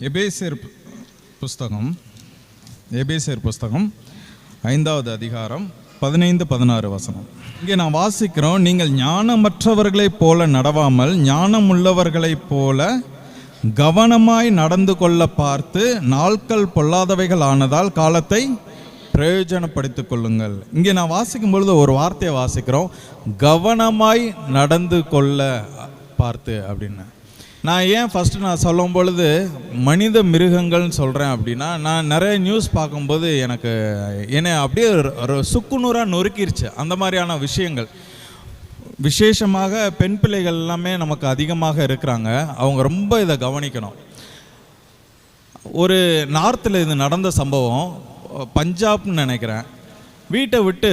எபேசியர் புஸ்தகம் 5வது அதிகாரம் 15-16 வசனம். இங்கே நான் வாசிக்கிறோம், நீங்கள் ஞானமற்றவர்களைப் போல நடவாமல் ஞானமுள்ளவர்களைப் போல கவனமாய் நடந்து கொள்ள பார்த்து நாட்கள் பொல்லாதவைகள் ஆனதால் காலத்தை பிரயோஜனப்படுத்திக் கொள்ளுங்கள். இங்கே நான் வாசிக்கும் பொழுது ஒரு வார்த்தையை வாசிக்கிறோம், கவனமாய் நடந்து கொள்ள பார்த்து அப்படின்னு. நான் ஏன் ஃபஸ்ட்டு நான் சொல்லும் பொழுது மனித மிருகங்கள்னு சொல்கிறேன் அப்படின்னா, நான் நிறைய நியூஸ் பார்க்கும்போது எனக்கு என்னை அப்படியே சுக்குநூறாக நொறுக்கிருச்சு அந்த மாதிரியான விஷயங்கள். விசேஷமாக பெண் பிள்ளைகள் எல்லாமே நமக்கு அதிகமாக இருக்கிறாங்க, அவங்க ரொம்ப இதை கவனிக்கணும். ஒரு நார்த்தில் இது நடந்த சம்பவம், பஞ்சாப்னு நினைக்கிறேன். வீட்டை விட்டு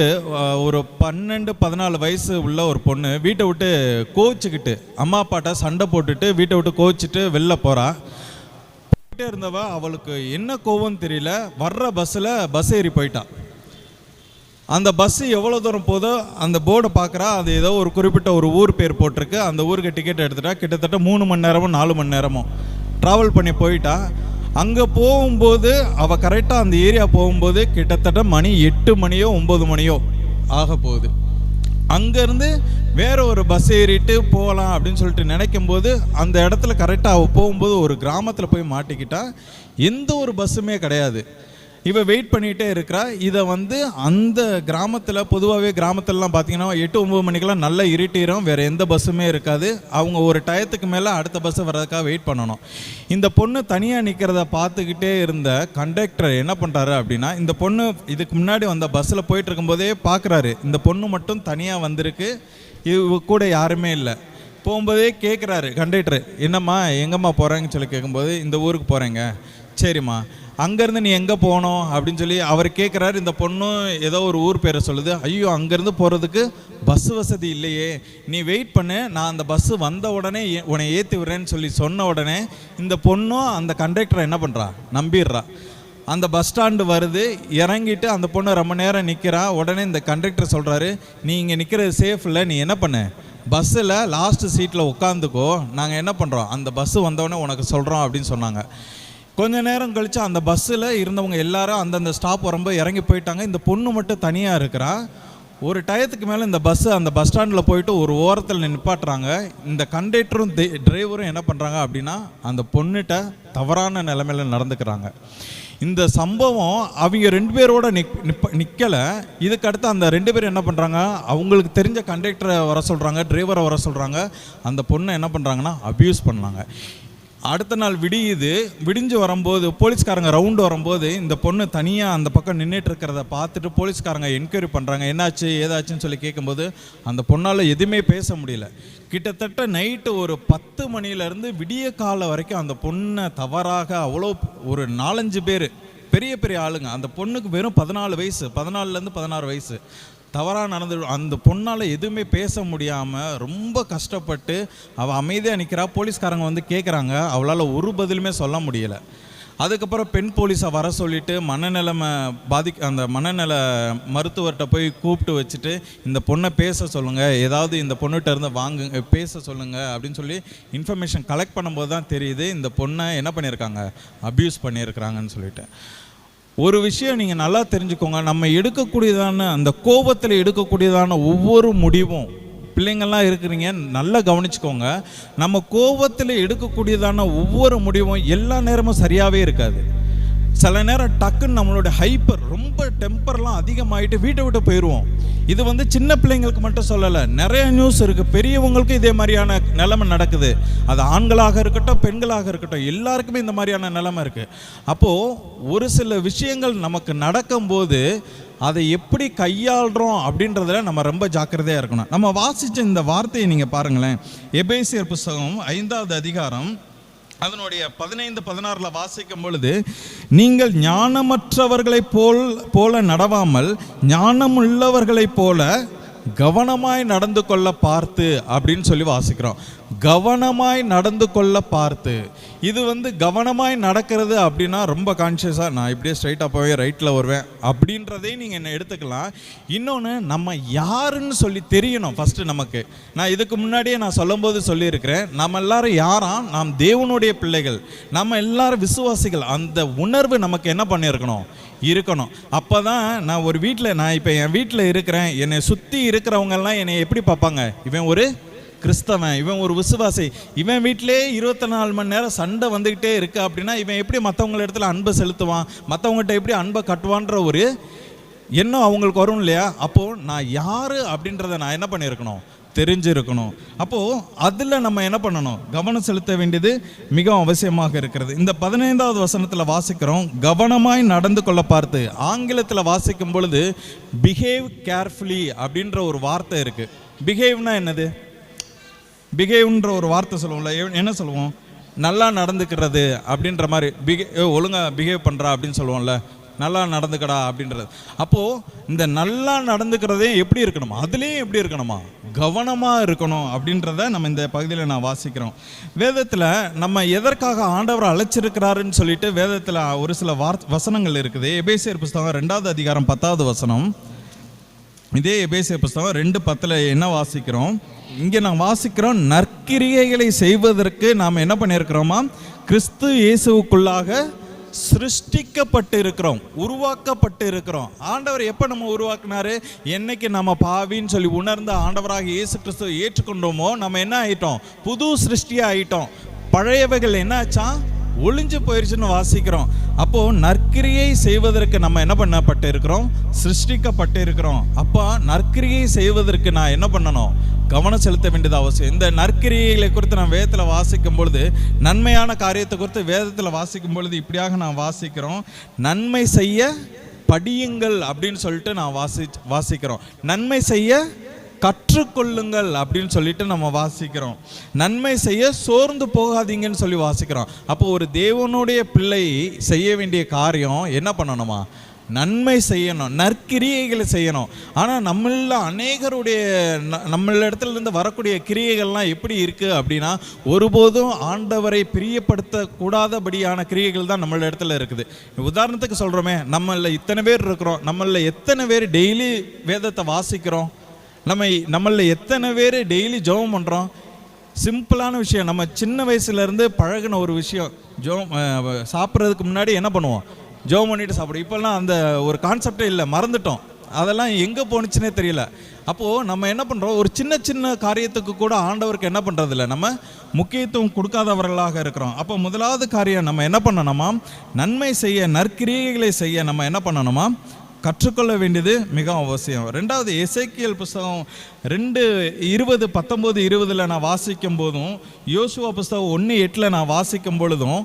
ஒரு 12-14 வயசு உள்ள ஒரு பொண்ணு வீட்டை விட்டு கோச்சிக்கிட்டு அம்மா அப்பாட்ட சண்டை போட்டுட்டு வீட்டை விட்டு கோச்சிட்டு வெளில போகிறா. போயிட்டே இருந்தவ, அவளுக்கு என்ன கோவம் தெரியல, வர்ற பஸ் ஏறி போயிட்டான். அந்த பஸ்ஸு எவ்வளோ தூரம் போதோ அந்த போர்டை பார்க்குறா, அது ஏதோ ஒரு குறிப்பிட்ட ஒரு ஊர் பேர் போட்டிருக்கு. அந்த ஊருக்கு டிக்கெட் எடுத்துட்டா. கிட்டத்தட்ட 3 மணி நேரமோ 4 மணி நேரமோ ட்ராவல் பண்ணி போயிட்டா. அங்கே போகும்போது அவள் கரெக்டாக அந்த ஏரியா போகும்போது கிட்டத்தட்ட மணி 8 மணியோ 9 மணியோ ஆக போகுது. அங்கேருந்து வேற ஒரு பஸ் ஏறிட்டு போகலாம் அப்படின்னு சொல்லிட்டு நினைக்கும் போது அந்த இடத்துல கரெக்டாக அவள் போகும்போது ஒரு கிராமத்தில் போய் மாட்டிக்கிட்டா. எந்த ஒரு பஸ்ஸுமே கிடையாது. இவ வெயிட் பண்ணிகிட்டே இருக்கிறா. இதை அந்த கிராமத்தில், பொதுவாகவே கிராமத்திலலாம் பார்த்தீங்கன்னா 8-9 மணிக்கெல்லாம் நல்லா இருட்டிடும், வேறு எந்த பஸ்ஸுமே இருக்காது. அவங்க ஒரு டயத்துக்கு மேலே அடுத்த பஸ்ஸு வர்றதுக்காக வெயிட் பண்ணணும். இந்த பொண்ணு தனியாக நிற்கிறத பார்த்துக்கிட்டே இருந்த கண்டக்டர் என்ன பண்ணுறாரு அப்படின்னா, இந்த பொண்ணு இதுக்கு முன்னாடி வந்த பஸ்ஸில் போயிட்டு இருக்கும்போதே பார்க்குறாரு, இந்த பொண்ணு மட்டும் தனியாக வந்திருக்கு, இது கூட யாருமே இல்லை. போகும்போதே கேட்குறாரு கண்டக்டர், என்னம்மா எங்கம்மா போகிறேங்கன்னு சொல்லி கேட்கும்போது, இந்த ஊருக்கு போகிறேங்க. சரிம்மா, அங்கேருந்து நீ எங்கே போகணும் அப்படின்னு சொல்லி அவர் கேட்குறாரு. இந்த பொண்ணும் ஏதோ ஒரு ஊர் பேரை சொல்லுது. ஐயோ, அங்கேருந்து போகிறதுக்கு பஸ் வசதி இல்லையே, நீ வெயிட் பண்ணு, நான் அந்த பஸ்ஸு வந்த உடனே உன்னை ஏற்றி விடுறேன்னு சொல்லி சொன்ன உடனே இந்த பொண்ணும் அந்த கண்டக்டரை என்ன பண்ணுறா, நம்பிடுறா. அந்த பஸ் ஸ்டாண்டு வருது, இறங்கிட்டு அந்த பொண்ணு ரொம்ப நேரம் நிற்கிறா. உடனே இந்த கண்டக்டர் சொல்கிறாரு, நீ இங்கே நிற்கிறது சேஃப் இல்லை, நீ என்ன பண்ணு, பஸ்ஸில் லாஸ்ட்டு சீட்டில் உட்காந்துக்கோ, நாங்கள் என்ன பண்ணுறோம் அந்த பஸ்ஸு வந்தோடனே உனக்கு சொல்கிறோம் அப்படின்னு சொன்னாங்க. கொஞ்ச நேரம் கழித்து அந்த பஸ்ஸில் இருந்தவங்க எல்லாரும் அந்தந்த ஸ்டாப் வரும்போது இறங்கி போயிட்டாங்க. இந்த பொண்ணு மட்டும் தனியாக இருக்கிறா. ஒரு டயத்துக்கு மேலே இந்த பஸ்ஸு அந்த பஸ் ஸ்டாண்டில் போயிட்டு ஒரு ஓரத்தில் நிப்பாட்டுறாங்க. இந்த கண்டக்டரும் டிரைவரும் என்ன பண்ணுறாங்க அப்படின்னா, அந்த பொண்ணுகிட்ட தவறான நிலைமையில் நடந்துக்கிறாங்க. இந்த சம்பவம் அவங்க 2 பேரோட நிற்கலை. இதுக்கடுத்து அந்த 2 பேரும் என்ன பண்ணுறாங்க, அவங்களுக்கு தெரிஞ்ச கண்டக்டரை வர சொல்கிறாங்க, டிரைவரை வர சொல்கிறாங்க. அந்த பொண்ணை என்ன பண்ணுறாங்கன்னா அப்யூஸ் பண்ணாங்க. அடுத்த நாள் விடிஞ்சு வரும்போது போலீஸ்காரங்க ரவுண்டு வரும்போது இந்த பொண்ணு தனியாக அந்த பக்கம் நின்றுட்டு இருக்கிறத பார்த்துட்டு போலீஸ்காரங்க என்கொயரி பண்ணுறாங்க, என்னாச்சு ஏதாச்சுன்னு சொல்லி கேட்கும்போது அந்த பொண்ணால் எதுவுமே பேச முடியல. கிட்டத்தட்ட நைட்டு ஒரு 10 மணிலேருந்து விடிய காலம் வரைக்கும் அந்த பொண்ணை தவறாக அவ்வளோ ஒரு 4-5 பேர் பெரிய பெரிய ஆளுங்க, அந்த பொண்ணுக்கு வெறும் 14 வயசு, 14லேருந்து 16 வயசு, தவறாக நடந்து அந்த பொண்ணால் எதுவுமே பேச முடியாமல் ரொம்ப கஷ்டப்பட்டு அவள் அமைதியாக நிற்கிறா. போலீஸ்காரங்க கேட்குறாங்க, அவளால் ஒரு பதிலுமே சொல்ல முடியலை. அதுக்கப்புறம் பெண் போலீஸை வர சொல்லிவிட்டு அந்த மனநல மருத்துவர்கிட்ட போய் கூப்பிட்டு வச்சுட்டு இந்த பொண்ணை பேச சொல்லுங்கள், ஏதாவது இந்த பொண்ணுகிட்ட இருந்து பேச சொல்லுங்கள் அப்படின்னு சொல்லி இன்ஃபர்மேஷன் கலெக்ட் பண்ணும்போது தான் தெரியுது இந்த பொண்ணை என்ன பண்ணியிருக்காங்க, அப்யூஸ் பண்ணியிருக்கிறாங்கன்னு சொல்லிட்டு. ஒரு விஷயம் நீங்கள் நல்லா தெரிஞ்சுக்கோங்க, நம்ம எடுக்கக்கூடியதான அந்த கோபத்தில் எடுக்கக்கூடியதான ஒவ்வொரு முடிவும், பிள்ளைங்கள்லாம் இருக்கிறீங்க நல்லா கவனிச்சுக்கோங்க, நம்ம கோபத்தில் எடுக்கக்கூடியதான ஒவ்வொரு முடிவும் எல்லா நேரமும் சரியாகவே இருக்காது. சில நேரம் டக்குன்னு நம்மளோட ஹைப்பர் ரொம்ப டெம்பர்லாம் அதிகமாகிட்டு வீட்டை விட்டு போயிடுவோம். இது சின்ன பிள்ளைங்களுக்கு மட்டும் சொல்லலை, நிறைய நியூஸ் இருக்குது, பெரியவங்களுக்கும் இதே மாதிரியான நிலைமை நடக்குது. அது ஆண்களாக இருக்கட்டும் பெண்களாக இருக்கட்டும் எல்லாருக்குமே இந்த மாதிரியான நிலைமை இருக்குது. அப்போது ஒரு சில விஷயங்கள் நமக்கு நடக்கும்போது அதை எப்படி கையாளுறோம் அப்படின்றதுல நம்ம ரொம்ப ஜாக்கிரதையாக இருக்கணும். நம்ம வாசித்த இந்த வார்த்தையை நீங்கள் பாருங்களேன், எபேசியர் புஸ்தகம் 5வது அதிகாரம் அதனுடைய 15-16 வாசிக்கும் பொழுது, நீங்கள் ஞானமற்றவர்களைப் போல நடவாமல் ஞானமுள்ளவர்களைப் போல கவனமாய் நடந்து கொள்ள பார்த்து அப்படின்னு சொல்லி வாசிக்கிறோம். கவனமாய் நடந்து கொள்ள பார்த்து. இது கவனமாய் நடக்கிறது அப்படின்னா ரொம்ப கான்ஷியஸாக நான் இப்படியே ஸ்ட்ரைட்டாக போய் ரைட்டில் வருவேன் அப்படின்றதே நீங்கள் என்ன எடுத்துக்கலாம். இன்னொன்று, நம்ம யாருன்னு சொல்லி தெரியணும் ஃபஸ்ட்டு நமக்கு. நான் இதுக்கு முன்னாடியே நான் சொல்லும்போது சொல்லியிருக்கிறேன், நம்ம எல்லாரும் யாராம், நாம் தேவனுடைய பிள்ளைகள், நம்ம எல்லாரும் விசுவாசிகள். அந்த உணர்வு நமக்கு என்ன பண்ணியிருக்கணும், இருக்கணும். அப்போ தான் நான் ஒரு வீட்டில், நான் இப்போ என் வீட்டில் இருக்கிறேன், என்னை சுற்றி இருக்கிறவங்கெல்லாம் என்னை எப்படி பார்ப்பாங்க, இவன் ஒரு கிறிஸ்தவன், இவன் ஒரு விசுவாசி, இவன் வீட்டிலே 24 மணி நேரம் சண்டை வந்துக்கிட்டே இருக்கு அப்படின்னா இவன் எப்படி மற்றவங்கள இடத்துல அன்பை செலுத்துவான், மற்றவங்கள்ட்ட எப்படி அன்பை கட்டுவான்ற ஒரு எண்ணம் அவங்களுக்கு வரும் இல்லையா. அப்போது நான் யார் அப்படின்றத நான் என்ன பண்ணியிருக்கணும், தெரிஞ்சிருக்கணும். அப்போது அதில் நம்ம என்ன பண்ணணும், கவனம் செலுத்த வேண்டியது மிகவும் அவசியமாக இருக்கிறது. இந்த 15வது வசனத்தில் வாசிக்கிறோம், கவனமாய் நடந்து கொள்ள பார்த்து. ஆங்கிலத்தில் வாசிக்கும் பொழுது பிஹேவ் கேர்ஃபுல்லி அப்படின்ற ஒரு வார்த்தை இருக்குது. பிஹேவ்னா என்னது, பிஹேவ்ன்ற ஒரு வார்த்தை சொல்லுவோம்ல, என்ன சொல்லுவோம், நல்லா நடந்துக்கிறது அப்படின்ற மாதிரி. ஒழுங்காக பிஹேவ் பண்ணுறா அப்படின்னு சொல்லுவோம்ல, நல்லா நடந்துக்கடா அப்படின்றது. அப்போது இந்த நல்லா நடந்துக்கிறதே எப்படி இருக்கணுமா, அதுலேயும் எப்படி இருக்கணுமா, கவனமாக இருக்கணும் அப்படின்றத நம்ம இந்த பகுதியில் நான் வாசிக்கிறோம். வேதத்தில் நம்ம எதற்காக ஆண்டவர் அழைச்சிருக்கிறாருன்னு சொல்லிட்டு வேதத்தில் ஒரு சில வசனங்கள் இருக்குது. எபேசியர் புஸ்தகம் 2வது அதிகாரம் 10வது வசனம். இதே எபேசியர் புஸ்தகம் 2:10 என்ன வாசிக்கிறோம், இங்கே நான் வாசிக்கிறோம், நற்கிரியைகளை செய்வதற்கு நாம் என்ன பண்ணியிருக்கிறோமா, கிறிஸ்து இயேசுவுக்குள்ளாக சிருஷ்டிக்கப்பட்டு இருக்கிறோம், உருவாக்கப்பட்டு இருக்கிறோம். ஆண்டவர் எப்போ நம்ம உருவாக்குனாரு, என்னைக்கு நம்ம பாவின்னு சொல்லி உணர்ந்த ஆண்டவராக இயேசு கிறிஸ்துவை ஏற்றுக்கொண்டோமோ நம்ம என்ன ஆகிட்டோம், புது சிருஷ்டியாக ஆகிட்டோம். பழையவைகள் என்ன ஆச்சா, ஒளிஞ்சு போயிடுச்சுன்னு வாசிக்கிறோம். அப்போது நற்கிரியை செய்வதற்கு நம்ம என்ன பண்ணப்பட்டு இருக்கிறோம், சிருஷ்டிக்கப்பட்டு இருக்கிறோம். அப்போ நற்கிரியை செய்வதற்கு நான் என்ன பண்ணணும், கவனம் செலுத்த வேண்டியது அவசியம். இந்த நற்கிரியை குறித்து நான் வேதத்தில் வாசிக்கும் பொழுது, நன்மையான காரியத்தை குறித்து வேதத்தில் வாசிக்கும் பொழுது இப்படியாக நான் வாசிக்கிறோம், நன்மை செய்ய படியுங்கள் அப்படின்னு சொல்லிட்டு நான் வாசிக்கிறோம். நன்மை செய்ய கற்றுக்கொள்ளுங்கள் அப்படின்னு சொல்லிட்டு நம்ம வாசிக்கிறோம். நன்மை செய்ய சோர்ந்து போகாதீங்கன்னு சொல்லி வாசிக்கிறோம். அப்போ ஒரு தேவனுடைய பிள்ளை செய்ய வேண்டிய காரியம் என்ன பண்ணணுமா, நன்மை செய்யணும், நற்கிரியைகளை செய்யணும். ஆனால் நம்மள அநேகருடைய நம்மள இடத்துலேருந்து வரக்கூடிய கிரியைகள்லாம் எப்படி இருக்குது அப்படின்னா, ஒருபோதும் ஆண்டவரை பிரியப்படுத்தக்கூடாதபடியான கிரியைகள் தான் நம்மள இடத்துல இருக்குது. உதாரணத்துக்கு சொல்கிறோமே, நம்மள இத்தனை பேர் இருக்கிறோம், நம்மள எத்தனை பேர் டெய்லி வேதத்தை வாசிக்கிறோம், நம்மள எத்தனை பேர் டெய்லி ஜெபம் பண்ணுறோம். சிம்பிளான விஷயம், நம்ம சின்ன வயசுலேருந்து பழகின ஒரு விஷயம், சாப்பிட்றதுக்கு முன்னாடி என்ன பண்ணுவோம், ஜெபம் பண்ணிட்டு சாப்பிடுவோம். இப்போல்லாம் அந்த ஒரு கான்செப்டே இல்லை, மறந்துட்டோம், அதெல்லாம் எங்கே போணுச்சுன்னே தெரியல. அப்போது நம்ம என்ன பண்ணுறோம், ஒரு சின்ன சின்ன காரியத்துக்கு கூட ஆண்டவருக்கு என்ன பண்ணுறதில்ல, நம்ம முக்கியத்துவம் கொடுக்காதவர்களாக இருக்கிறோம். அப்போ முதலாவது காரியம் நம்ம என்ன பண்ணணுமா, நன்மை செய்ய, நற்கிரியைகளை செய்ய நம்ம என்ன பண்ணணுமா, கற்றுக்கொள்ள வேண்டியது மிக அவசியம். ரெண்டாவது, எசேக்கியேல் புஸ்தகம் 2:20-19-20 நான் வாசிக்கும் போதும், யோசுவா புஸ்தகம் 1:8 நான் வாசிக்கும் பொழுதும்,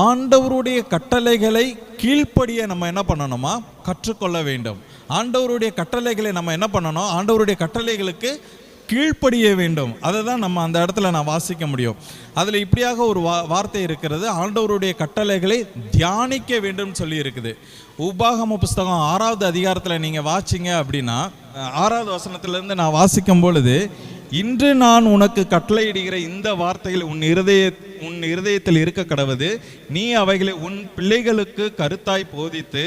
ஆண்டவருடைய கட்டளைகளை கீழ்ப்படிய நம்ம என்ன பண்ணணுமா, கற்றுக்கொள்ள வேண்டும். ஆண்டவருடைய கட்டளைகளை நம்ம என்ன பண்ணணும், ஆண்டவருடைய கட்டளைகளுக்கு கீழ்ப்படிய வேண்டும். அதை தான் நம்ம அந்த இடத்துல நான் வாசிக்க முடியும். அதில் இப்படியாக ஒரு வார்த்தை இருக்கிறது, ஆண்டவருடைய கட்டளைகளை தியானிக்க வேண்டும் சொல்லி இருக்குது. உபாகம புஸ்தகம் 6வது அதிகாரத்தில் நீங்கள் வாசிங்க அப்படின்னா, 6வது வசனத்திலேருந்து நான் வாசிக்கும் பொழுது, இன்று நான் உனக்கு கட்டளையிடுகிற இந்த வார்த்தைகள் உன் இருதயத்தில் இருக்க கடவது, நீ அவைகளை உன் பிள்ளைகளுக்கு கருத்தாய் போதித்து,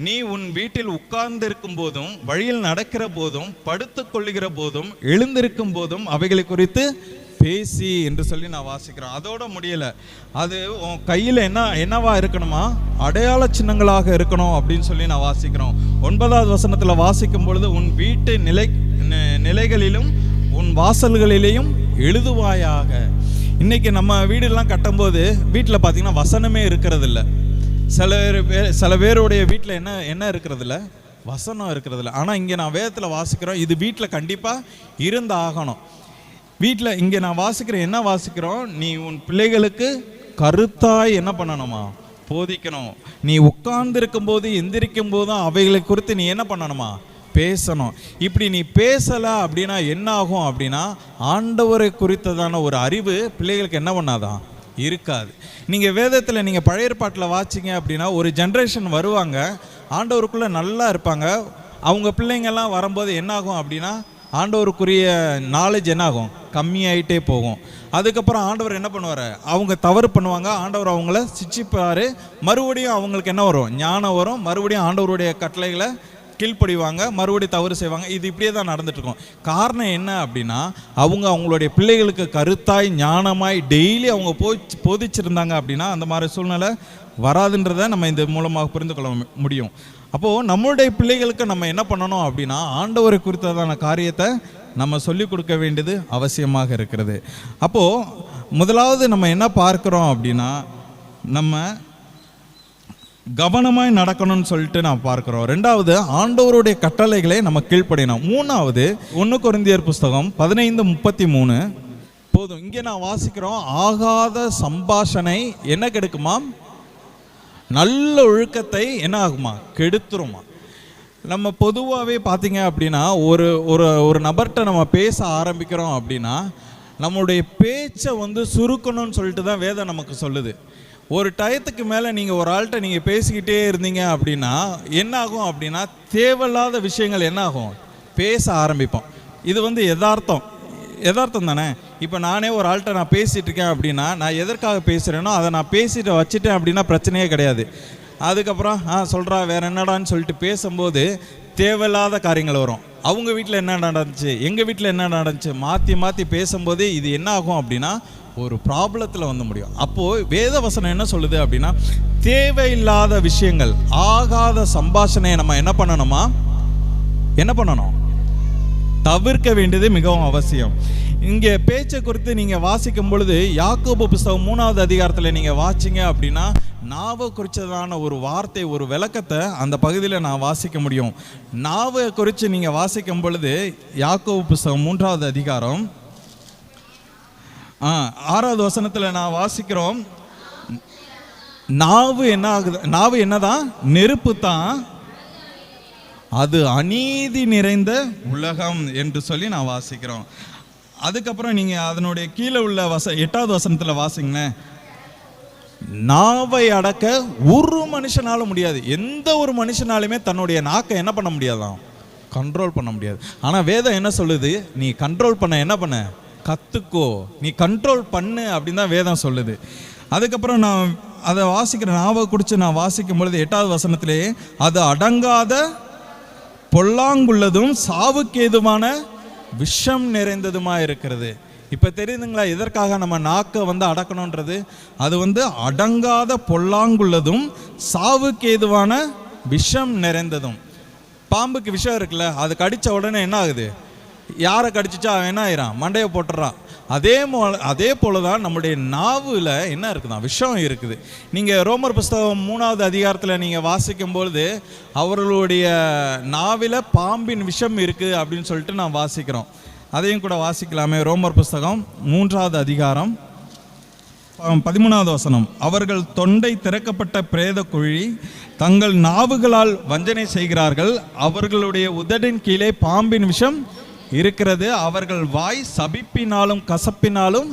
நீ உன் வீட்டில் உட்கார்ந்திருக்கும் போதும், வழியில் நடக்கிற போதும், படுத்து கொள்ளுகிற போதும், எழுந்திருக்கும் போதும் அவைகளை குறித்து பேசி என்று சொல்லி நான் வாசிக்கிறேன். அதோட முடியலை, அது உன் கையில் என்னவா இருக்கணுமா, அடையாள சின்னங்களாக இருக்கணும் அப்படின்னு சொல்லி நான் வாசிக்கிறோம். 9வது வசனத்தில் வாசிக்கும் பொழுது, உன் வீட்டு நிலைகளிலும் உன் வாசல்களிலேயும் எழுதுவாயாக. இன்னைக்கு நம்ம வீடெல்லாம் கட்டும்போது வீட்டில் பார்த்தீங்கன்னா வசனமே இருக்கிறது இல்லை. சில பேருடைய வீட்டில் என்ன இருக்கிறதில்ல, வசனம் இருக்கிறதில்ல. ஆனால் இங்கே நான் வேதத்தில் வாசிக்கிறோம், இது வீட்டில் கண்டிப்பாக இருந்து ஆகணும். வீட்டில் இங்கே நான் வாசிக்கிறேன், என்ன வாசிக்கிறோம், நீ உன் பிள்ளைகளுக்கு கருத்தாய் என்ன பண்ணணுமா, போதிக்கணும். நீ உட்கார்ந்திருக்கும் போது, எந்திரிக்கும் போதும் அவைகளை குறித்து நீ என்ன பண்ணணுமா, பேசணும். இப்படி நீ பேசலை அப்படின்னா என்ன ஆகும் அப்படின்னா, ஆண்டவரை குறித்ததான ஒரு அறிவு பிள்ளைகளுக்கு என்ன பண்ணாதான், இருக்காது. நீங்கள் வேதத்தில் நீங்கள் பழைய ஏற்பாட்டில் வாசிங்க அப்படின்னா, ஒரு ஜென்ரேஷன் வருவாங்க, ஆண்டவருக்குள்ளே நல்லா இருப்பாங்க. அவங்க பிள்ளைங்கள்லாம் வரும்போது என்னாகும் அப்படின்னா, ஆண்டவருக்குரிய நாலேஜ் என்னாகும், கம்மியாயிட்டே போகும். அதுக்கப்புறம் ஆண்டவர் என்ன பண்ணுவார், அவங்க தவறு பண்ணுவாங்க, ஆண்டவர் அவங்கள சிட்சிப்பார், மறுபடியும் அவங்களுக்கு என்ன வரும், ஞானம் வரும், மறுபடியும் ஆண்டவருடைய கட்டளைகளை கீழ்ப்படிவாங்க, மறுபடியும் தவறு செய்வாங்க. இது இப்படியே தான் நடந்துட்டுருக்கோம். காரணம் என்ன அப்படின்னா, அவங்களுடைய பிள்ளைகளுக்கு கருத்தாய் ஞானமாய் டெய்லி அவங்க போதிச்சிருந்தாங்க அப்படின்னா அந்த மாதிரி சூழ்நிலை வராதுன்றதை நம்ம இந்த மூலமாக புரிந்து கொள்ள முடியும். அப்போது நம்மளுடைய பிள்ளைகளுக்கு நம்ம என்ன பண்ணணும் அப்படின்னா, ஆண்டவரை குறித்ததான காரியத்தை நம்ம சொல்லிக் கொடுக்க வேண்டியது அவசியமாக இருக்கிறது. அப்போது முதலாவது நம்ம என்ன பார்க்குறோம் அப்படின்னா, நம்ம கவனமாய் நடக்கணும்னு சொல்லிட்டு நான் பார்க்குறோம். ரெண்டாவது, ஆண்டவருடைய கட்டளைகளை நம்ம கீழ்ப்படியணும். மூணாவது, 1 கொரிந்தியர் புஸ்தகம் 15:33 போதும். இங்கே நான் வாசிக்கிறோம், ஆகாத சம்பாஷணை என்ன கெடுக்குமா, நல்ல ஒழுக்கத்தை என்ன ஆகுமா, கெடுத்துருமா. நம்ம பொதுவாகவே பார்த்தீங்க அப்படின்னா ஒரு ஒரு ஒரு நபர்கிட்ட நம்ம பேச ஆரம்பிக்கிறோம் அப்படின்னா நம்மளுடைய பேச்சை சுருக்கணும்னு சொல்லிட்டு தான் வேதம் நமக்கு சொல்லுது. ஒரு டயத்துக்கு மேலே நீங்கள் ஒரு ஆள்கிட்ட நீங்கள் பேசிக்கிட்டே இருந்தீங்க அப்படின்னா என்ன ஆகும் அப்படின்னா, தேவையில்லாத விஷயங்கள் என்ன ஆகும், பேச ஆரம்பிப்போம். இது யதார்த்தம் தானே. இப்போ நானே ஒரு ஆள்கிட்ட நான் பேசிகிட்டு இருக்கேன் அப்படின்னா, நான் எதற்காக பேசுகிறேனோ அதை நான் பேசிட்டு வச்சுட்டேன் அப்படின்னா பிரச்சனையே கிடையாது. அதுக்கப்புறம் சொல்கிறா வேறு என்னடான்னு சொல்லிட்டு பேசும்போது தேவையில்லாத காரியங்கள் வரும். அவங்க வீட்டில் என்ன நடந்துச்சு, எங்கள் வீட்டில் என்ன நடந்துச்சு, மாற்றி மாற்றி பேசும்போது இது என்ன ஆகும் அப்படின்னா ஒரு ப்ராப்ளத்தில் முடியும். அப்போது வேத வசனம் என்ன சொல்லுது அப்படின்னா, தேவையில்லாத விஷயங்கள், ஆகாத சம்பாஷணையை நம்ம என்ன பண்ணணும், தவிர்க்க வேண்டியது மிகவும் அவசியம். இங்கே பேச்சை குறித்து நீங்கள் வாசிக்கும் பொழுது யாக்கோபு புஸ்தகம் 3வது அதிகாரத்தில் நீங்கள் வாசிங்க அப்படின்னா நாவை குறித்ததான ஒரு வார்த்தை, ஒரு விளக்கத்தை அந்த பகுதியில் நான் வாசிக்க முடியும். நாவை குறித்து நீங்கள் வாசிக்கும் பொழுது யாக்கோபு புஸ்தகம் 3வது அதிகாரம் 6வது வசனத்தில் நான் வாசிக்கிறோம், நாவு என்னதான், நெருப்பு தான், அது அநீதி நிறைந்த உலகம் என்று சொல்லி நான் வாசிக்கிறோம். அதுக்கப்புறம் நீங்கள் அதனுடைய கீழே உள்ள 8வது வசனத்தில் வாசிங்கண்ணே, நாவை அடக்க ஒரு மனுஷனாலும் முடியாது. எந்த ஒரு மனுஷனாலுமே தன்னுடைய நாக்கை என்ன பண்ண முடியாதான், கண்ட்ரோல் பண்ண முடியாது. ஆனால் வேதம் என்ன சொல்லுது, நீ கண்ட்ரோல் பண்ண கற்றுக்கோ, நீ கண்ட்ரோல் பண்ணு அப்படின்னு தான் வேதம் சொல்லுது. அதுக்கப்புறம் நான் அதை வாசிக்கிறேன், நாவை குறித்து நான் வாசிக்கும் பொழுது 8வது வசனத்திலே, அது அடங்காத பொல்லாங்குள்ளதும் சாவுக்கேதுமான விஷம் நிறைந்ததுமா இருக்கிறது. இப்போ தெரியுதுங்களா எதற்காக நம்ம நாக்கை அடக்கணுன்றது? அது அடங்காத பொல்லாங்குள்ளதும் சாவுக்கேதுவான விஷம் நிறைந்ததும். பாம்புக்கு விஷம் இருக்குல்ல, அது கடித்த உடனே என்ன ஆகுது, யாரை கடிச்சிச்சா அவன் என்ன ஆயிரான், மண்டையை போட்டுறான். அதே போல தான் நம்முடைய நாவில் என்ன இருக்குதான், விஷம் இருக்குது. நீங்கள் ரோமர் புஸ்தகம் 3வது அதிகாரத்தில் நீங்கள் வாசிக்கும்பொழுது அவர்களுடைய நாவில் பாம்பின் விஷம் இருக்குது அப்படின்னு சொல்லிட்டு நான் வாசிக்கிறோம். அதையும் கூட வாசிக்கலாமே. ரோமர் புஸ்தகம் 3வது அதிகாரம் 13வது வசனம், அவர்கள் தொண்டை திறக்கப்பட்ட பிரேத குழி, தங்கள் நாவுகளால் வஞ்சனை செய்கிறார்கள், அவர்களுடைய உதடின் கீழே பாம்பின் விஷம் இருக்கிறது, அவர்கள் வாய் சபிப்பினாலும் கசப்பினாலும்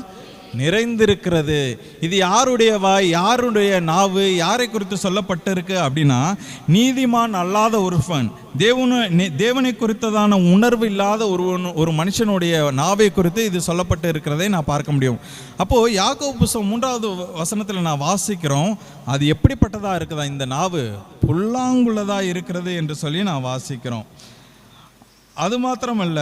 நிறைந்திருக்கிறது. இது யாருடைய வாய், யாருடைய நாவு, யாரை குறித்து சொல்லப்பட்டிருக்கு அப்படின்னா, நீதிமான் அல்லாத ஒருவன், தேவனை குறித்ததான உணர்வு இல்லாத ஒரு மனுஷனுடைய நாவை குறித்து இது சொல்லப்பட்டு இருக்கிறதை நான் பார்க்க முடியும். அப்போது யாக்கோபு புஸ்தகம் 3வது வசனத்தில் நான் வாசிக்கிறோம், அது எப்படிப்பட்டதாக இருக்குதா, இந்த நாவு புல்லாங்குள்ளதாக இருக்கிறது என்று சொல்லி நான் வாசிக்கிறோம். அது மாத்திரமல்ல,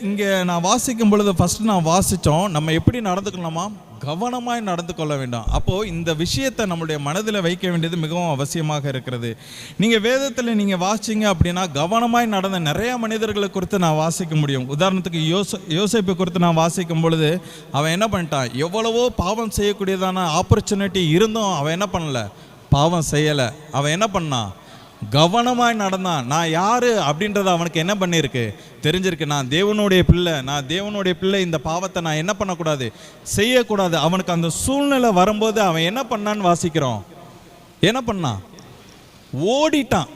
இங்கே நான் வாசிக்கும் பொழுது ஃபஸ்ட்டு நான் வாசித்தோம், நம்ம எப்படி நடந்துக்கணுமா, கவனமாய் நடந்து கொள்ள வேண்டும். அப்போது இந்த விஷயத்தை நம்முடைய மனதில் வைக்க வேண்டியது மிகவும் அவசியமாக இருக்கிறது. நீங்கள் வேதத்தில் நீங்கள் வாசிங்க அப்படின்னா கவனமாய் நடந்த நிறைய மனிதர்களை குறித்து நான் வாசிக்க முடியும். உதாரணத்துக்கு யோசேப்பு குறித்து நான் வாசிக்கும் பொழுது அவன் என்ன பண்ணிட்டான், எவ்வளவோ பாவம் செய்யக்கூடியதான ஆப்பர்ச்சுனிட்டி இருந்தும் அவன் என்ன பண்ணலை, பாவம் செய்யலை. அவன் என்ன பண்ணான், கவனமாய் நடந்தான். நான் யார் அப்படின்றது அவனுக்கு என்ன பண்ணியிருக்கு, தெரிஞ்சிருக்கு. நான் தேவனுடைய பிள்ளை, இந்த பாவத்தை நான் என்ன பண்ணக்கூடாது, செய்யக்கூடாது. அவனுக்கு அந்த சூழ்நிலை வரும்போது அவன் என்ன பண்ணான்னு வாசிக்கிறோம், என்ன பண்ணான், ஓடிட்டான்.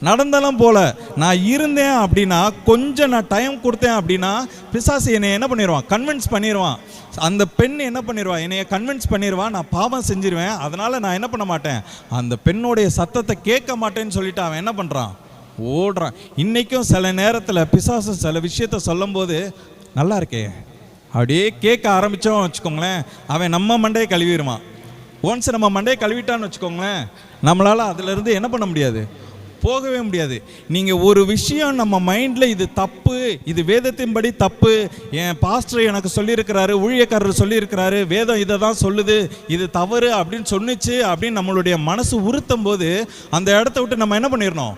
நடந்தாலும் போல நான் இருந்தேன் அப்படின்னா, கொஞ்சம் நான் டைம் கொடுத்தேன் அப்படின்னா பிசாசு என்னை என்ன பண்ணிடுவான், கன்வின்ஸ் பண்ணிடுவான். அந்த பெண் என்ன பண்ணிடுவான், என்னைய கன்வின்ஸ் பண்ணிடுவான், நான் பாவம் செஞ்சிருவேன், அதனால் நான் என்ன பண்ண மாட்டேன், அந்த பெண்ணுடைய சத்தத்தை கேட்க மாட்டேன்னு சொல்லிட்டு அவன் என்ன பண்ணுறான், ஓடுறான். இன்றைக்கும் சில நேரத்தில் பிசாசு சில விஷயத்த சொல்லும் போது நல்லா இருக்கே, அப்படியே கேட்க ஆரம்பித்தோம் வச்சுக்கோங்களேன், அவன் நம்ம மண்டையை கழுவிடுவான். ஒன்ஸ் நம்ம மண்டையை கழுவிட்டான்னு வச்சுக்கோங்களேன், நம்மளால் அதிலிருந்து என்ன பண்ண முடியாது, போகவே முடியாது. நீங்கள் ஒரு விஷயம் நம்ம மைண்டில் இது தப்பு, இது வேதத்தின்படி தப்பு, என் பாஸ்டர் எனக்கு சொல்லியிருக்கிறாரு, ஊழியக்காரர் சொல்லியிருக்கிறாரு, வேதம் இதை தான் சொல்லுது, இது தவறு அப்படின்னு சொன்னிச்சு அப்படின்னு நம்மளுடைய மனசு உறுத்தும் போது அந்த இடத்த விட்டு நம்ம என்ன பண்ணிடணும்,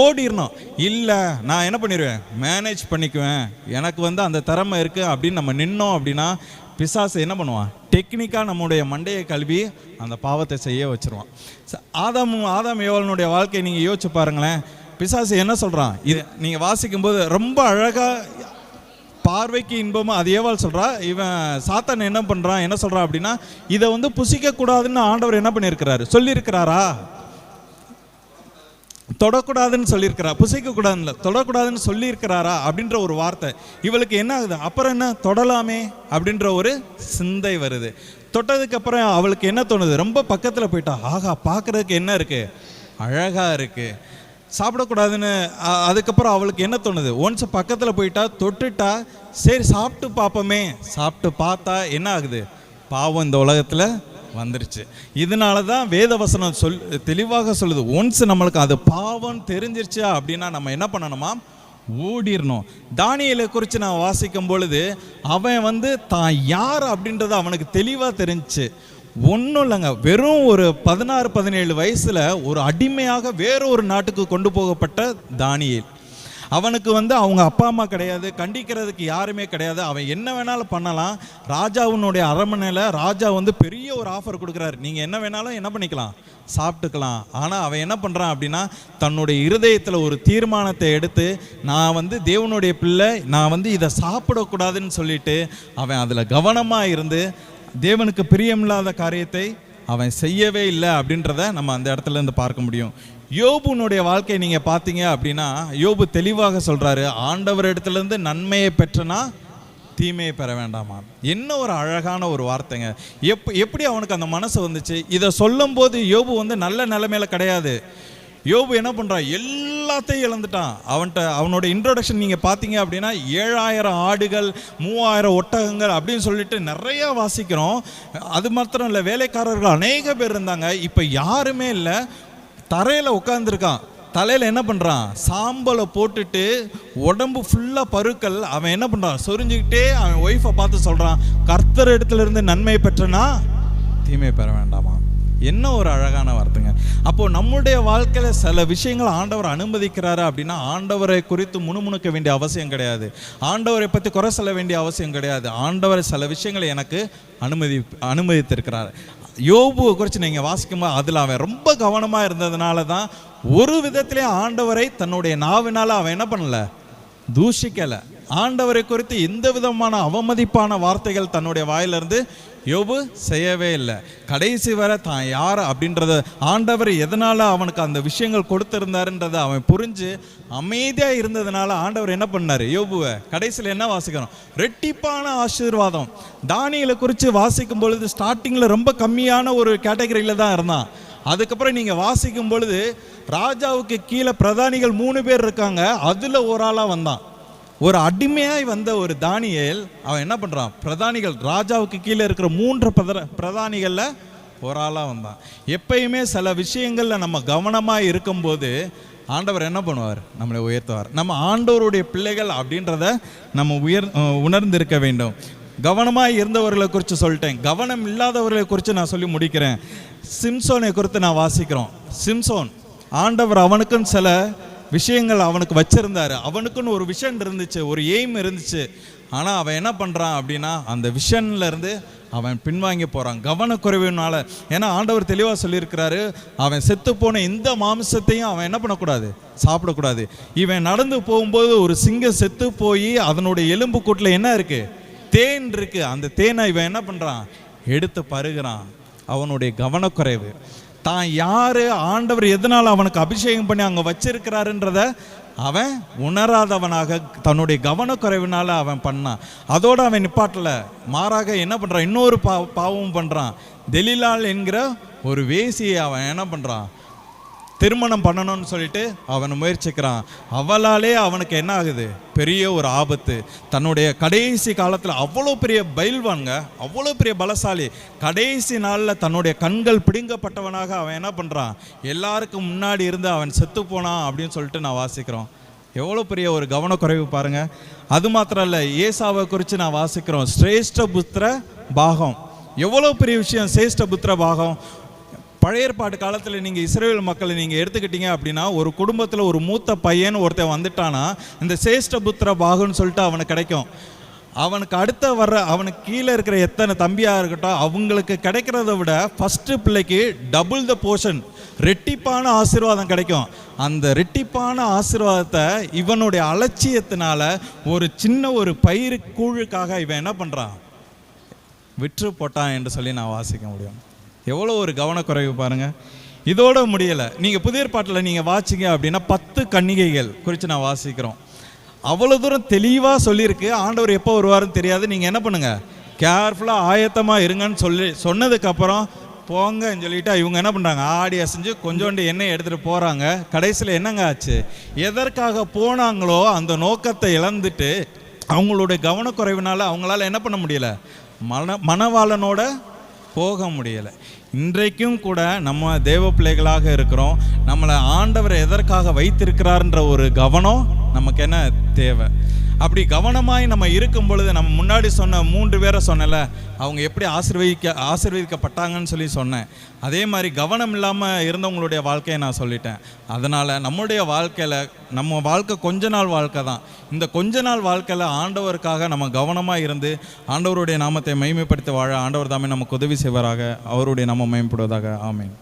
ஓடிடணும். இல்லை நான் என்ன பண்ணிடுவேன், மேனேஜ் பண்ணிக்குவேன், எனக்கு அந்த திறமை இருக்குது அப்படின்னு நம்ம நின்னோம் அப்படின்னா பிசாசு என்ன பண்ணுவான், டெக்னிக்காக நம்முடைய மண்டையை கழுவி அந்த பாவத்தை செய்ய வச்சுருவான். ஆதாம் ஏவாளுடைய வாழ்க்கையை நீங்கள் யோசிச்சு பாருங்களேன். பிசாசு என்ன சொல்கிறான், இது நீங்கள் வாசிக்கும்போது ரொம்ப அழகாக பார்வைக்கு இன்பமாக அது ஏவாள் சொல்கிறா. இவன் சாத்தான் என்ன பண்ணுறான், என்ன சொல்கிறான் அப்படின்னா, இதை புசிக்கக்கூடாதுன்னு ஆண்டவர் என்ன பண்ணியிருக்கிறாரு, சொல்லியிருக்கிறாரா, தொடக்கூடாதுன்னு சொல்லியிருக்கிறா, புசிக்கக்கூடாதுன்னு தொடக்கூடாதுன்னு சொல்லியிருக்கிறாரா அப்படின்ற ஒரு வார்த்தை இவளுக்கு என்ன ஆகுது, அப்புறம் என்ன தொடலாமே அப்படின்ற ஒரு சிந்தை வருது. தொட்டதுக்கப்புறம் அவளுக்கு என்ன தோணுது, ரொம்ப பக்கத்தில் போயிட்டா, ஆகா பார்க்குறதுக்கு என்ன இருக்குது, அழகாக இருக்குது, சாப்பிடக்கூடாதுன்னு. அதுக்கப்புறம் அவளுக்கு என்ன தோணுது, ஒன்ஸ் பக்கத்தில் போயிட்டா, தொட்டுட்டா, சரி சாப்பிட்டு பார்ப்போமே, சாப்பிட்டு பார்த்தா என்ன ஆகுது, பாவம் இந்த உலகத்தில் வந்துருச்சு. இதனால தான் வேதவசனம் தெளிவாக சொல்லுது, ஒன்ஸ் நம்மளுக்கு அது பாவம் தெரிஞ்சிருச்சு அப்படின்னா நம்ம என்ன பண்ணணுமா, ஓடிடணும். தானியேலை குறித்து நான் வாசிக்கும் பொழுது அவன் தான் யார் அப்படின்றது அவனுக்கு தெளிவாக தெரிஞ்சிச்சு. ஒன்றும் இல்லைங்க, வெறும் ஒரு 16-17 வயசில் ஒரு அடிமையாக வேற ஒரு நாட்டுக்கு கொண்டு போகப்பட்ட தானியேல். அவனுக்கு அவங்க அப்பா அம்மா கிடையாது, கண்டிக்கிறதுக்கு யாருமே கிடையாது, அவன் என்ன வேணாலும் பண்ணலாம். ராஜாவுனுடைய அரண்மனையில் ராஜா பெரிய ஒரு ஆஃபர் கொடுக்குறாரு, நீங்கள் என்ன வேணாலும் என்ன பண்ணிக்கலாம், சாப்பிட்டுக்கலாம். ஆனால் அவன் என்ன பண்ணுறான் அப்படின்னா, தன்னுடைய இருதயத்தில் ஒரு தீர்மானத்தை எடுத்து, நான் தேவனுடைய பிள்ளை, நான் இதை சாப்பிடக்கூடாதுன்னு சொல்லிட்டு அவன் அதில் கவனமாக இருந்து தேவனுக்கு பிரியமில்லாத காரியத்தை அவன் செய்யவே இல்லை அப்படின்றத நம்ம அந்த இடத்துல இருந்து பார்க்க முடியும். யோபுனுடைய வாழ்க்கையை நீங்கள் பார்த்தீங்க அப்படின்னா, யோபு தெளிவாக சொல்கிறாரு, ஆண்டவர் இடத்துலேருந்து நன்மையை பெற்றனா தீமையை பெற வேண்டாமா. என்ன ஒரு அழகான ஒரு வார்த்தைங்க. எப்படி அவனுக்கு அந்த மனசு வந்துச்சு. இதை சொல்லும் போது யோபு நல்ல நிலைமையில கிடையாது. யோபு என்ன பண்ணுறான், எல்லாத்தையும் இழந்துட்டான். அவனோட இன்ட்ரோடக்ஷன் நீங்கள் பார்த்தீங்க அப்படின்னா 7000 ஆடுகள் 3000 ஒட்டகங்கள் அப்படின்னு சொல்லிட்டு நிறையா வாசிக்கிறோம். அது மாத்திரம் இல்லை, வேலைக்காரர்கள் அநேக பேர் இருந்தாங்க, இப்போ யாருமே இல்லை. தரையில் உட்காந்துருக்கான், தலையில் என்ன பண்ணுறான், சாம்பலை போட்டுட்டு உடம்பு ஃபுல்லாக பருக்கள். அவன் என்ன பண்ணுறான், சொரிஞ்சுக்கிட்டே அவன் ஒய்ஃபை பார்த்து சொல்கிறான், கர்த்தர் இடத்துல இருந்து நன்மை பெற்றனா தீமை பெற வேண்டாமா. என்ன ஒரு அழகான வார்த்தைங்க. அப்போது நம்முடைய வாழ்க்கையில் சில விஷயங்கள் ஆண்டவர் அனுமதிக்கிறாரு அப்படின்னா ஆண்டவரை குறித்து முணுமுணுக்க வேண்டிய அவசியம் கிடையாது, ஆண்டவரை பற்றி குறை சொல்ல வேண்டிய அவசியம் கிடையாது. ஆண்டவர் சில விஷயங்களை எனக்கு அனுமதித்திருக்கிறார். யோபுவை குறித்து நீங்கள் வாசிக்கும்போது அதில் அவன் ரொம்ப கவனமாக இருந்ததுனால தான் ஒரு விதத்திலே ஆண்டவரை தன்னுடைய நாவினால் அவன் என்ன பண்ணலை, தூஷிக்கலை. ஆண்டவரை குறித்து எந்த விதமான அவமதிப்பான வார்த்தைகள் தன்னுடைய வாயிலிருந்து யோபு செய்யவே இல்லை. கடைசி வரை தான் யார் அப்படின்றத, ஆண்டவர் எதனால் அவனுக்கு அந்த விஷயங்கள் கொடுத்துருந்தாருன்றதை அவன் புரிஞ்சு அமைதியாக இருந்ததுனால ஆண்டவர் என்ன பண்ணார், யோபுவை கடைசியில் என்ன வாசிக்கிறோம், ரெட்டிப்பான ஆசீர்வாதம். தானியேலை குறித்து வாசிக்கும் பொழுது ஸ்டார்டிங்கில் ரொம்ப கம்மியான ஒரு கேட்டகரியில் தான் இருந்தான். அதுக்கப்புறம் நீங்கள் வாசிக்கும் பொழுது ராஜாவுக்கு கீழே பிரதானிகள் 3 பேர் இருக்காங்க, அதில் ஒரு ஆளாக வந்தான். ஒரு அடிமையாய் வந்த ஒரு தானியேல் அவன் என்ன பண்ணுறான், பிரதானிகள் ராஜாவுக்கு கீழே இருக்கிற 3 பிரதானிகளில் ஒரு ஆளாக வந்தான். எப்பயுமே சில விஷயங்களில் நம்ம கவனமாக இருக்கும்போது ஆண்டவர் என்ன பண்ணுவார், நம்மளை உயர்த்துவார். நம்ம ஆண்டவருடைய பிள்ளைகள் அப்படின்றத நம்ம உணர்ந்திருக்க வேண்டும். கவனமாக இருந்தவர்களை குறித்து சொல்லிட்டேன், கவனம் இல்லாதவர்களை குறித்து நான் சொல்லி முடிக்கிறேன். சிம்சோனை குறித்து நான் வாசிக்கிறோம். சிம்சோன் ஆண்டவர் அவனுக்குன்னு சில விஷயங்கள் அவனுக்கு வச்சிருந்தாரு, அவனுக்குன்னு ஒரு விஷன் இருந்துச்சு, ஒரு எய்ம் இருந்துச்சு. ஆனால் அவன் என்ன பண்ணுறான் அப்படின்னா அந்த விஷன்ல இருந்து அவன் பின்வாங்கி போகிறான் கவனக்குறைவினால. ஏன்னா ஆண்டவர் தெளிவாக சொல்லியிருக்கிறாரு, அவன் செத்து போன இந்த மாம்சத்தையும் அவன் என்ன பண்ணக்கூடாது, சாப்பிடக்கூடாது. இவன் நடந்து போகும்போது ஒரு சிங்கம் செத்து போய் அதனுடைய எலும்பு கூட்டில் என்ன இருக்குது, தேன் இருக்குது. அந்த தேனை இவன் என்ன பண்ணுறான், எடுத்து பருகிறான். அவனுடைய கவனக்குறைவு, தான் யார், ஆண்டவர் எதனால் அவனுக்கு அபிஷேகம் பண்ணி அங்கே வச்சிருக்கிறாருன்றத அவன் உணராதவனாக தன்னுடைய கவனக்குறைவினால அவன் பண்ணான். அதோடு அவன் நிப்பாட்டல, மாறாக என்ன பண்ணுறான், இன்னொரு பாவமும் பண்ணுறான். தெலீலாள் என்கிற ஒரு வேசியை அவன் என்ன பண்ணுறான், திருமணம் பண்ணணும்னு சொல்லிட்டு அவன் முயற்சிக்கிறான். அவளாலே அவனுக்கு என்ன ஆகுது? பெரிய ஒரு ஆபத்து. தன்னுடைய கடைசி காலத்தில் அவ்வளோ பெரிய பயில்வான்ங்க, அவ்வளோ பெரிய பலசாலி, கடைசி நாளில் தன்னுடைய கண்கள் பிடுங்கப்பட்டவனாக அவன் என்ன பண்ணுறான்? எல்லாருக்கும் முன்னாடி இருந்து அவன் செத்து போனான் அப்படின்னு சொல்லிட்டு நான் வாசிக்கிறோம். எவ்வளோ பெரிய ஒரு கவனக்குறைவு பாருங்கள். அது மாத்திரம் இல்லை, ஏசாவை குறித்து நான் வாசிக்கிறோம். சிரேஷ்ட புத்திர பாகம், எவ்வளோ பெரிய விஷயம் சிரேஷ்ட புத்திர பாகம். பழைய ஏற்பாட்டு காலத்தில் நீங்கள் இஸ்ரவேல் மக்களை நீங்கள் எடுத்துக்கிட்டீங்க அப்படின்னா, ஒரு குடும்பத்தில் ஒரு மூத்த பையன் ஒருத்தன் வந்துட்டானா இந்த சிரேஷ்ட புத்திர பாகம்னு சொல்லிட்டு அவனுக்கு கிடைக்கும். அவனுக்கு அடுத்த வர்ற அவனுக்கு கீழே இருக்கிற எத்தனை தம்பியாக இருக்கட்டும், அவங்களுக்கு கிடைக்கிறத விட ஃபஸ்ட்டு பிள்ளைக்கு டபுள் த போர்ஷன், ரெட்டிப்பான ஆசீர்வாதம் கிடைக்கும். அந்த ரெட்டிப்பான ஆசீர்வாதத்தை இவனுடைய அலட்சியத்தினால ஒரு சின்ன ஒரு பயிர் கூழுக்காக இவன் என்ன பண்ணுறான்? விற்று போட்டான் என்று சொல்லி நான் வாசிக்க முடியும். எவ்வளோ ஒரு கவனக்குறைவு பாருங்கள். இதோட முடியலை. நீங்கள் புதிய ஏற்பாட்டில் நீங்கள் வாசிங்க அப்படின்னா 10 கன்னிகைகள் குறித்து நான் வாசிக்கிறோம். அவ்வளோ தூரம் தெளிவாக சொல்லியிருக்கு. ஆண்டவர் எப்போ வருவாருன்னு தெரியாது. நீங்கள் என்ன பண்ணுங்கள்? கேர்ஃபுல்லாக ஆயத்தமாக இருங்கன்னு சொன்னதுக்கப்புறம் போங்கன்னு சொல்லிவிட்டு இவங்க என்ன பண்ணுறாங்க? ஆடி அசைஞ்சு கொஞ்சோண்டு எண்ணெய் எடுத்துகிட்டு போகிறாங்க. கடைசியில் என்னங்க ஆச்சு? எதற்காக போனாங்களோ அந்த நோக்கத்தை இழந்துட்டு அவங்களுடைய கவனக்குறைவினால் அவங்களால என்ன பண்ண முடியலை? மணவாளனோட போக முடியலை. இன்றைக்கும் கூட நம்ம தேவ பிள்ளைகளாக இருக்கிறோம். நம்மளை ஆண்டவர் எதற்காக வைத்திருக்கிறார்ன்ற ஒரு கவனம் நமக்கு என்ன தேவை? அப்படி கவனமாய் நம்ம இருக்கும் பொழுது, நம்ம முன்னாடி சொன்ன 3 பேரை சொன்னல, அவங்க எப்படி ஆசீர்வதிக்கப்பட்டாங்கன்னு சொல்லி சொன்னேன். அதே மாதிரி கவனம் இல்லாமல் இருந்தவங்களுடைய வாழ்க்கையை நான் சொல்லிட்டேன். அதனால் நம்முடைய வாழ்க்கையில், நம்ம வாழ்க்கை கொஞ்ச நாள் வாழ்க்கை தான். இந்த கொஞ்ச நாள் வாழ்க்கையில் ஆண்டவருக்காக நம்ம கவனமாக இருந்து ஆண்டவருடைய நாமத்தை மகிமைப்படுத்தி வாழ ஆண்டவர் தாமே நமக்கு உதவி செய்வாராக. அவருடைய நாமம் மகிமைப்படுவதாக. ஆமென்.